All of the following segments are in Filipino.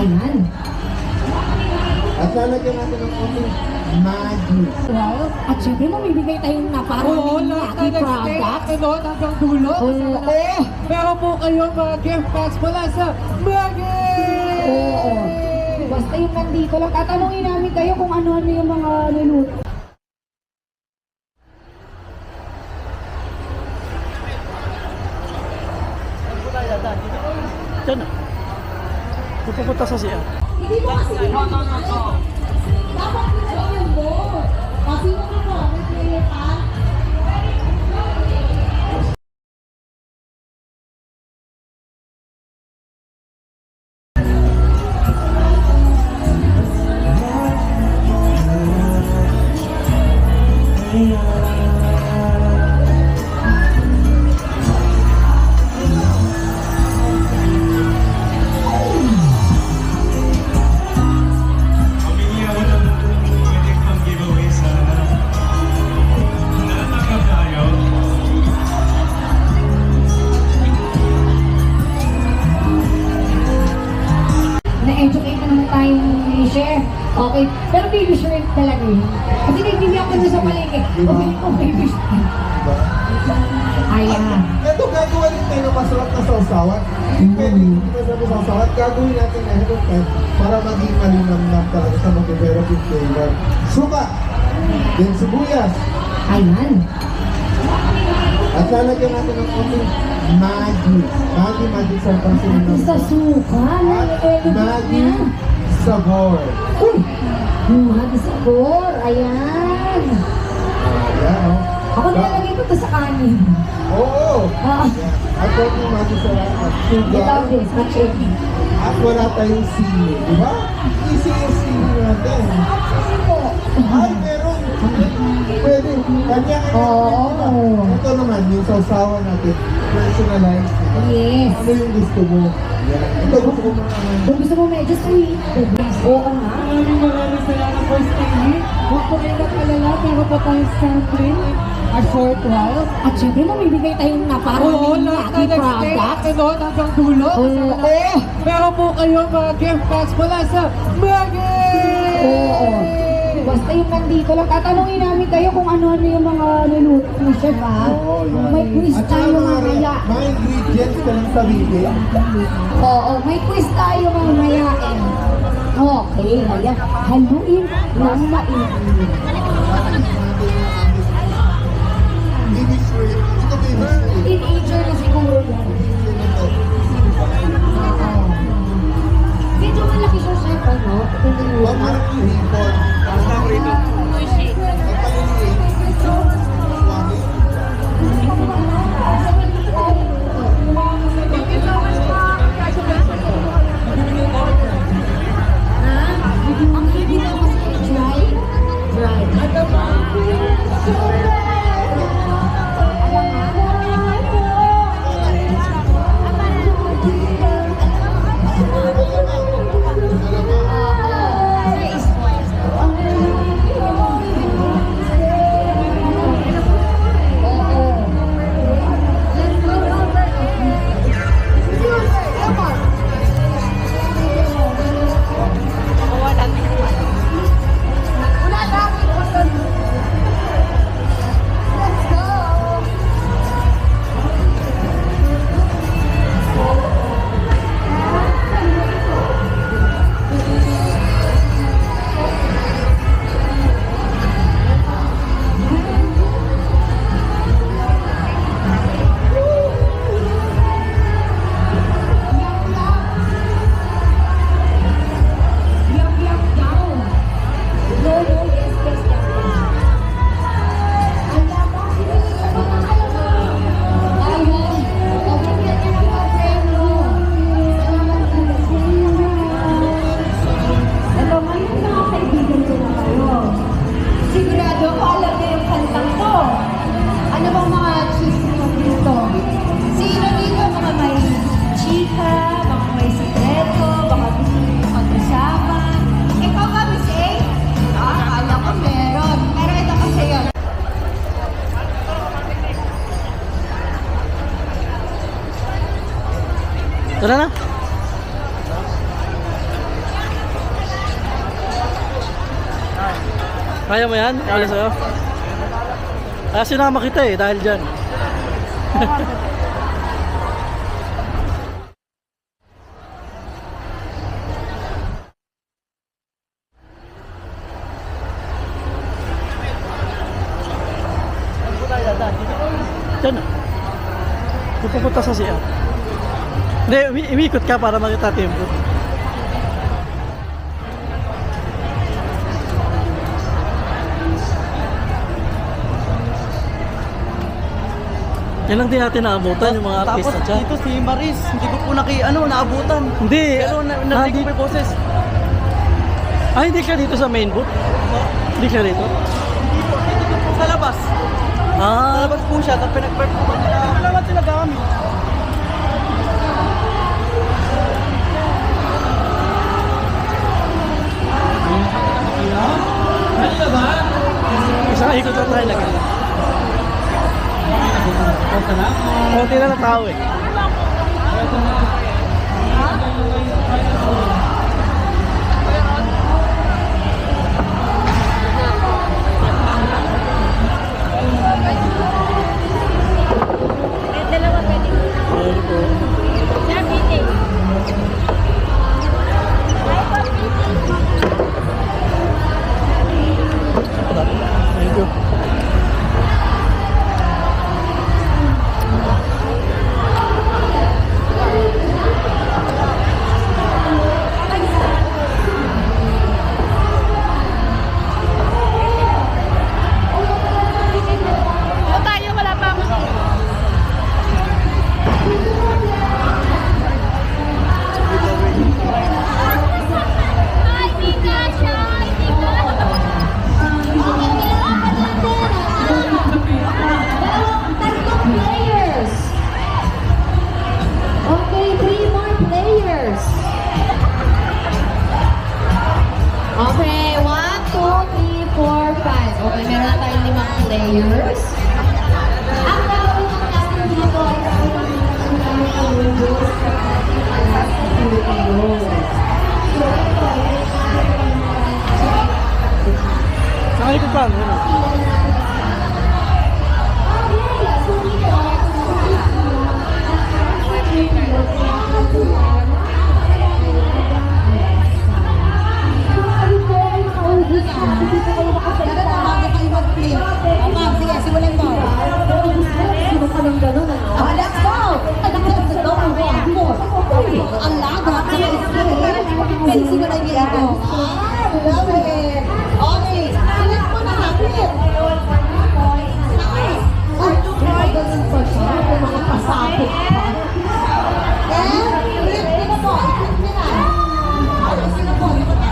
Ayan. At lalagyan natin ng konting Maggi. Wow. At syempre mamibigay tayong naparaming lucky product. Ano, hanggang dulo. Oo. Meron po kayong mga gift packs mula sa Maggi! Oo. Basta yung nandito lang. Tatanungin namin kayo kung ano-ano yung mga niluto. Diyan na. Pupunta sa siya. Hindi mo kasi dapat ito yung board. Kasi mo na mo, may player pa. Na-educate na naman tayong i-share. Okay. Pero baby shrimp talaga yun. Kasi naiintindihan ko na sa palengke. Pabili ko baby shrimp. Ayan. Ito gagawa din tayo ng masarap na sausawan. Hindi pwede yung masarap na sausawan. Gagawin natin na ito para maging malinamnam talaga sa mag-develop yung flavor. Suka. Then sibuyas. Ayan. At lalagyan natin ng konting Maggi. Maggi sa pansin Sa suka. Maggi sabor. Uy! Maggi sabor. Ayan. Ayan, oh. Ako nilalagay ko to sa kanin. Oo. Ah. At konting Maggi sa at sugar. Without this, at chili. At wala tayong sili. Di ba? Easy yung sili natin. Ay, meron. Pwede. Kanya-kanya. Oo. Ito naman, yung sausawan natin. Personalized. Yes. Ano yung gusto mo? Yan. Ito gusto ko mga Kung gusto mo medyo sweet, oo nga. Maraming salamat for staying. Huwag po kayo mag-alala, pero pa tayong sampling. A short while. At syempre mamibigay tayong Oo, naparaming lahat lucky na nag-stay. product. Ano, hanggang dulo. Oo. Meron po kayong mga gift packs mula sa Maggi! Oo. Basta yung nandito lang. Tatanungin namin kayo kung ano-ano yung mga niluto ni Chef, ha? May quiz At saka tayo mga mamaya. mga ingredients ka lang sabihin. Oo, may quiz tayo mamaya. Okay, ayan. Haluin ng mainit. Baby shrimp. Ito baby shrimp. Teenager na siguro yan. Oo. Medyo malaki siya, Chef, ano? Huwag mo rin yung hipon. Ang paliliit. Ang hindi na kasi dry. Dry. Tara na. Kaya mo yan? Kaya sa'yo? Kaya sinama kita eh, dahil dyan. Diyan na. Kung pupunta sa siya. Hindi, umiikot ka para makita tempo. Yan lang din natin naabutan yung mga Tapos artista dyan. dito si Maris, hindi ko po naabutan. Hindi. Pero narinig ko pa yung boses. Hindi ka dito sa main booth? Hindi ka dito? Dito po sa labas. Sa Ah, labas po siya, tapos pinag-perform nila. Wala sila gamit. isang ikot lang tayo lang. Konti na ng tao eh. Dalawa pwede. Ayun po. Sir, meeting. Thank you. O tayo, wala pa ako. Ay, di ka siya! Di ka! Tatlong players. Okay, 3 more players. Okay, 1, 2, 3, 4, 5. Okay, meron na tayong 5 players. Ang gagawin ng natin dito ay Saan ikot pa? Let's go! Ang laga sa Pensi mo na dito. Love it. Okay. Select mo na hapit. Ay, magaling pa siya. Kung makapasapit pa. And, flip mo po. Flip mo na. Ano sila po? Ito na.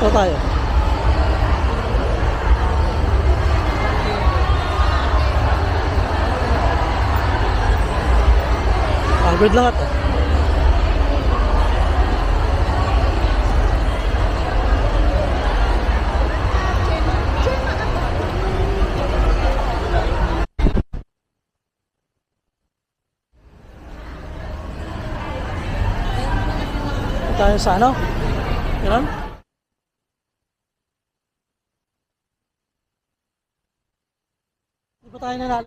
O tayo. Good lahat eh. Tayo sa ano? Ganun? Hindi pa tayo nanalo.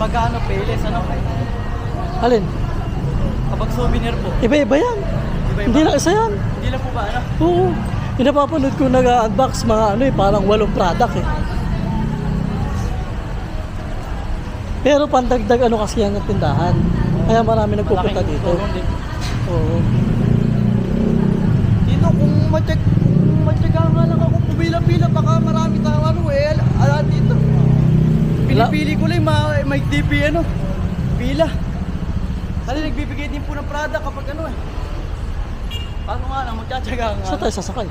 Pagkano payless, ano? Alin? Kapag souvenir po. Iba-iba yan. Iba-iba? Hindi lang isa yan. Hindi lang po ba, ano? Oo. Yung napapanood ko nag-unbox mga ano eh, parang 8 product eh. Pero pandagdag ano kasi yan ng tindahan. Kaya marami nagpupunta Malaking dito. tulong din. Oo. Dito, kung matyagaan nga lang ako, pumila-pila, baka marami tayong ano eh, dito. Pinipili ko lang, may DP ano, pila. Kasi nagbibigay din po ng product kapag ano eh. Paano nga lang, magtsatsagaan nga. Saan tayo sasakay?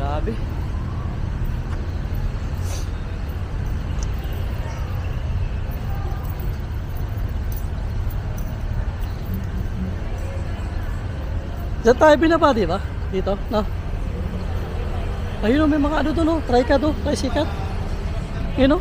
Grabe. Diyan tayo binaba, di ba? Dito, no? Ayun o, may mga ano doon o. Try ka doon, try sikat. Yun o.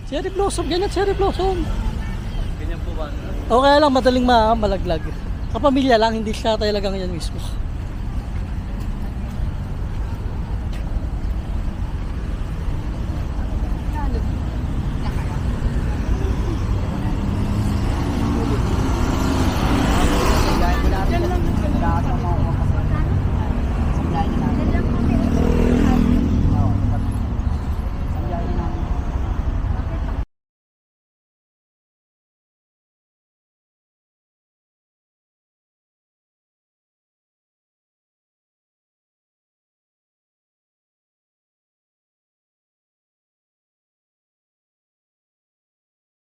Cherry blossom, ganyan cherry blossom. Ganyan po ba? Ano? O kaya lang madaling malaglag. Kapamilya lang, hindi siya talagang yan mismo.